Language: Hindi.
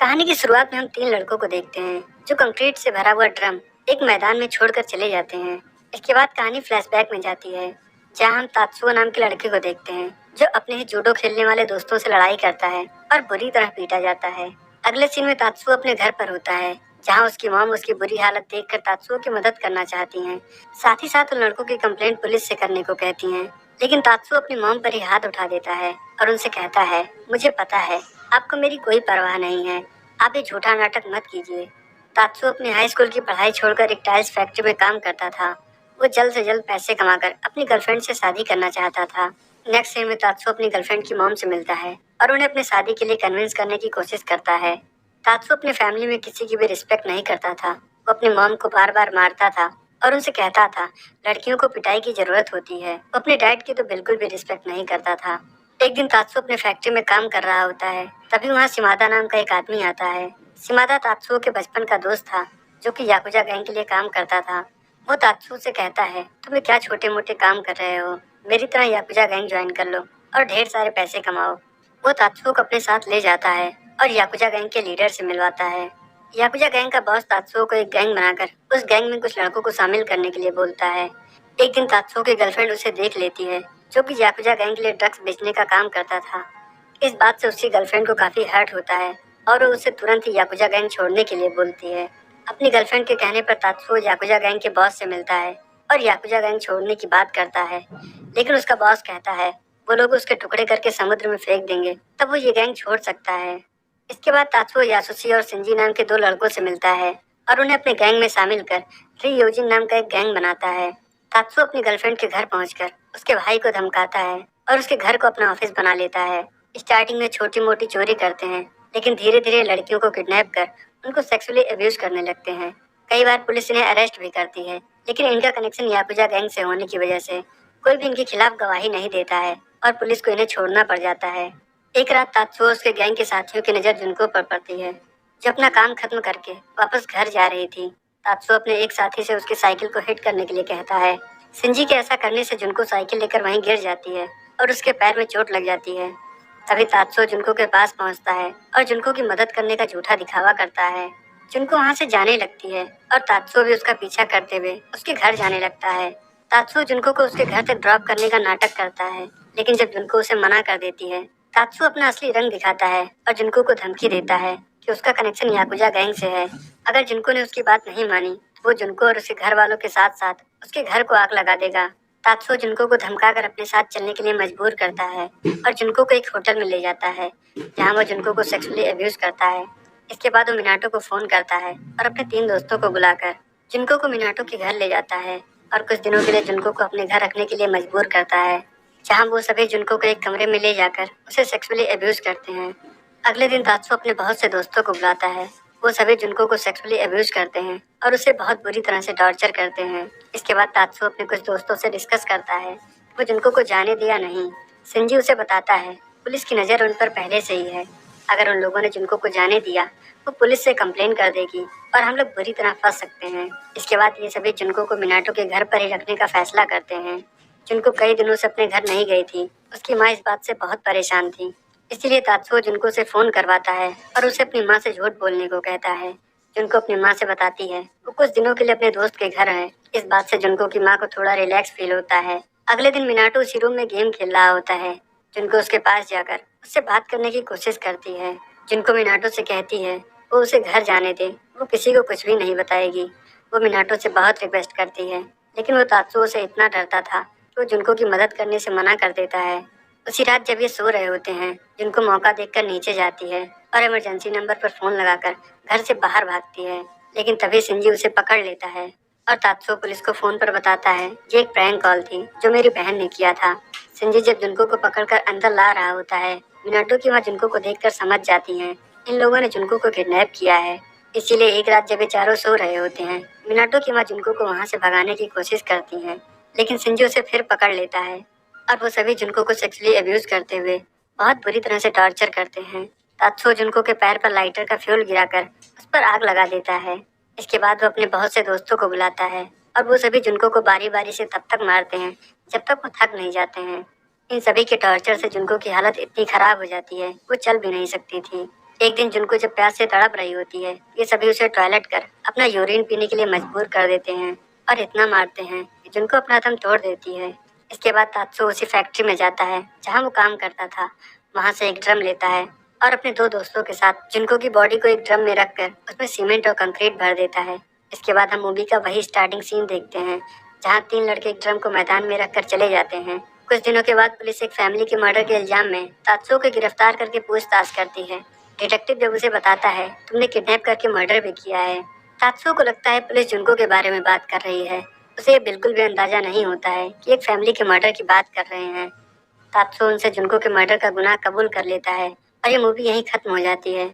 कहानी की शुरुआत में हम तीन लड़कों को देखते हैं जो कंक्रीट से भरा हुआ ड्रम एक मैदान में छोड़कर चले जाते हैं। इसके बाद कहानी फ्लैशबैक में जाती है जहां हम तात्सुओ नाम के लड़के को देखते हैं जो अपने ही जूडो खेलने वाले दोस्तों से लड़ाई करता है और बुरी तरह पीटा जाता है। अगले सीन में तात्सुओ अपने घर पर होता है जहां उसकी मॉम उसकी बुरी हालत देखकर तात्सुओ की मदद करना चाहती हैं। साथ ही साथ उन लड़कों की कंप्लेंट पुलिस से करने को कहती हैं, लेकिन तात्सुओ अपनी मॉम पर ही हाथ उठा देता है और उनसे कहता है, मुझे पता है आपको मेरी कोई परवाह नहीं है, आप ये झूठा नाटक मत कीजिए। तात्सुओ अपनी हाई स्कूल की पढ़ाई छोड़कर एक टाइल्स फैक्ट्री में काम करता था। वो जल्द से जल्द पैसे कमाकर अपनी गर्लफ्रेंड से शादी करना चाहता था। नेक्स्ट सीन में तात्सुओ अपनी गर्लफ्रेंड की मॉम से मिलता है और उन्हें अपनी शादी के लिए कन्विंस करने की कोशिश करता है। तात्सुओ अपनी फैमिली में किसी की भी रिस्पेक्ट नहीं करता था। वो अपनी मॉम को बार बार मारता था और उनसे कहता था लड़कियों को पिटाई की जरूरत होती है। वो अपने डैड की तो बिल्कुल भी रिस्पेक्ट नहीं करता था। एक दिन तात्सुओ अपने फैक्ट्री में काम कर रहा होता है, तभी वहाँ शिमादा नाम का एक आदमी आता है। शिमादा तात्सुओ के बचपन का दोस्त था जो कि याकुजा गैंग के लिए काम करता था। वो तात्सुओ से कहता है, तुम्हें क्या छोटे मोटे काम कर रहे हो, मेरी तरह याकुजा गैंग ज्वाइन कर लो और ढेर सारे पैसे कमाओ। वो तात्सुओ को अपने साथ ले जाता है और याकुजा गैंग के लीडर से मिलवाता है। याकुजा गैंग का बॉस तात्सुओ को एक गैंग बनाकर उस गैंग में कुछ लड़कों को शामिल करने के लिए बोलता है। एक दिन तात्सुओ की गर्लफ्रेंड उसे देख लेती है जो कि याकुजा गैंग के लिए ड्रग्स बेचने का काम करता था। इस बात से उसकी गर्लफ्रेंड को काफी हर्ट होता है और वो उसे तुरंत ही याकुजा गैंग छोड़ने के लिए बोलती है। अपनी गर्लफ्रेंड के कहने पर तात्सुओ याकुजा गैंग के बॉस से मिलता है और याकुजा गैंग छोड़ने की बात करता है, लेकिन उसका बॉस कहता है वो लोग उसके टुकड़े करके समुद्र में फेंक देंगे तब वो ये गैंग छोड़ सकता है। इसके बाद तात्सुओ यासुशी और शिंजी नाम के दो लड़कों से मिलता है और उन्हें अपने गैंग में शामिल कर रियोजिन नाम का एक गैंग बनाता है। तात्सुओ अपनी गर्लफ्रेंड के घर पहुंचकर उसके भाई को धमकाता है और उसके घर को अपना ऑफिस बना लेता है। स्टार्टिंग में छोटी मोटी चोरी करते हैं, लेकिन धीरे धीरे लड़कियों को किडनैप कर उनको सेक्सुअली अब्यूज करने लगते हैं। कई बार पुलिस इन्हें अरेस्ट भी करती है, लेकिन इनका कनेक्शन याकुजा गैंग से होने की वजह से कोई भी इनके खिलाफ गवाही नहीं देता है और पुलिस को इन्हें छोड़ना पड़ जाता है। एक रात तात्सुओ उसके गैंग के साथियों की नज़र जुनको पर पड़ती है जो अपना काम खत्म करके वापस घर जा रही थी। तात्सुओ अपने एक साथी से उसकी साइकिल को हिट करने के लिए कहता है। शिंजी के ऐसा करने से जुनको साइकिल लेकर वहीं गिर जाती है और उसके पैर में चोट लग जाती है। तभी तात्सुओ जुनको के पास पहुंचता है और जुनको की मदद करने का झूठा दिखावा करता है। जुनको वहां से जाने लगती है और तात्सुओ भी उसका पीछा करते हुए उसके घर जाने लगता है। तात्सुओ जुनको को उसके घर तक ड्रॉप करने का नाटक करता है, लेकिन जब जुनको उसे मना कर देती है, तात्सुओ अपना असली रंग दिखाता है और जुनको को धमकी देता है कि उसका कनेक्शन याकुजा गैंग से है। अगर जुनको ने उसकी बात नहीं मानी, वो जुनको और उसके घर वालों के साथ साथ उसके घर को आग लगा देगा। तात्सुओ जुनको को धमकाकर अपने साथ चलने के लिए मजबूर करता है और जुनको को एक होटल में ले जाता है जहां वो जुनको को सेक्सुअली अब्यूज करता है। इसके बाद वो मिनाटो को फोन करता है और अपने तीन दोस्तों को बुलाकर जुनको को मिनाटो के घर ले जाता है और कुछ दिनों के लिए जुनको को अपने घर रखने के लिए मजबूर करता है, जहां वो सभी जुनको को एक कमरे में ले जाकर उसे सेक्सुअली अब्यूज करते हैं। अगले दिन तात्सुओ अपने बहुत से दोस्तों को बुलाता है। वो सभी जुनको को सेक्सुअली अब्यूज करते हैं और उसे बहुत बुरी तरह से टॉर्चर करते हैं। इसके बाद तात्सुओ अपने कुछ दोस्तों से डिस्कस करता है वो जुनको को जाने दिया नहीं। शिंजी उसे बताता है पुलिस की नज़र उन पर पहले से ही है, अगर उन लोगों ने जुनको को जाने दिया वो पुलिस से कंप्लेन कर देगी और हम लोग बुरी तरह फंस सकते हैं। इसके बाद ये सभी जुनको को मिनाटो के घर पर ही रखने का फैसला करते हैं। जुनको कई दिनों से अपने घर नहीं गई थी। उसकी माँ इस बात से बहुत परेशान थी, इसीलिए तात्सुओ जुनको से फोन करवाता है और उसे अपनी माँ से झूठ बोलने को कहता है। जुनको अपनी माँ से बताती है वो कुछ दिनों के लिए अपने दोस्त के घर है। इस बात से जुनको की माँ को थोड़ा रिलैक्स फील होता है। अगले दिन मिनाटो उसी रूम में गेम खेल रहा होता है। जुनको उसके पास जाकर उससे बात करने की कोशिश करती है। जुनको मिनाटो से कहती है वो उसे घर जाने दे, वो किसी को कुछ भी नहीं बताएगी। वो मिनाटो से बहुत रिक्वेस्ट करती है, लेकिन वो तात्सुओ से इतना डरता था वो जुनको की मदद करने से मना कर देता है। उसी रात जब ये सो रहे होते हैं, जुनको मौका देखकर नीचे जाती है और इमरजेंसी नंबर पर फोन लगाकर घर से बाहर भागती है, लेकिन तभी शिंजी उसे पकड़ लेता है और तात्सुओ पुलिस को फोन पर बताता है ये एक प्रैंक कॉल थी जो मेरी बहन ने किया था। शिंजी जब जुनको को पकड़कर अंदर ला रहा होता है, मिनाटो की माँ जुनको को देखकर समझ जाती है इन लोगों ने जुनको को किडनैप किया है। इसीलिए एक रात जब ये चारों सो रहे होते हैं, मिनाटो की माँ जुनको को वहाँ से भगाने की कोशिश करती है, लेकिन शिंजी उसे फिर पकड़ लेता है और वो सभी जुनको को सेक्सुअली अब्यूज करते हुए बहुत बुरी तरह से टॉर्चर करते हैं। तात्सुओ जुनको के पैर पर लाइटर का फ्यूल गिराकर उस पर आग लगा देता है। इसके बाद वो अपने बहुत से दोस्तों को बुलाता है और वो सभी जुनको को बारी बारी से तब तक मारते हैं जब तक वो थक नहीं जाते हैं। इन सभी के टॉर्चर से जुनको की हालत इतनी खराब हो जाती है वो चल भी नहीं सकती थी। एक दिन जुनको जब प्यास से तड़प रही होती है, ये सभी उसे टॉयलेट कर अपना यूरिन पीने के लिए मजबूर कर देते हैं और इतना मारते हैं कि जुनको अपना दम तोड़ देती है। इसके बाद तात्सु उसी फैक्ट्री में जाता है जहाँ वो काम करता था। वहाँ से एक ड्रम लेता है और अपने दो दोस्तों के साथ जुनको की बॉडी को एक ड्रम में रखकर उसमें सीमेंट और कंक्रीट भर देता है। इसके बाद हम मूवी का वही स्टार्टिंग सीन देखते हैं जहाँ तीन लड़के एक ड्रम को मैदान में रखकर चले जाते हैं। कुछ दिनों के बाद पुलिस एक फैमिली के मर्डर के इल्जाम में तात्सु को गिरफ्तार करके पूछताछ करती है। डिटेक्टिव जब उसे बताता है तुमने किडनैप करके मर्डर भी किया है, तात्सु को लगता है पुलिस जुनको के बारे में बात कर रही है। उसे बिल्कुल भी अंदाजा नहीं होता है कि एक फैमिली के मर्डर की बात कर रहे हैं। तात्सु उनसे जुनको के मर्डर का गुनाह कबूल कर लेता है और ये मूवी यहीं खत्म हो जाती है।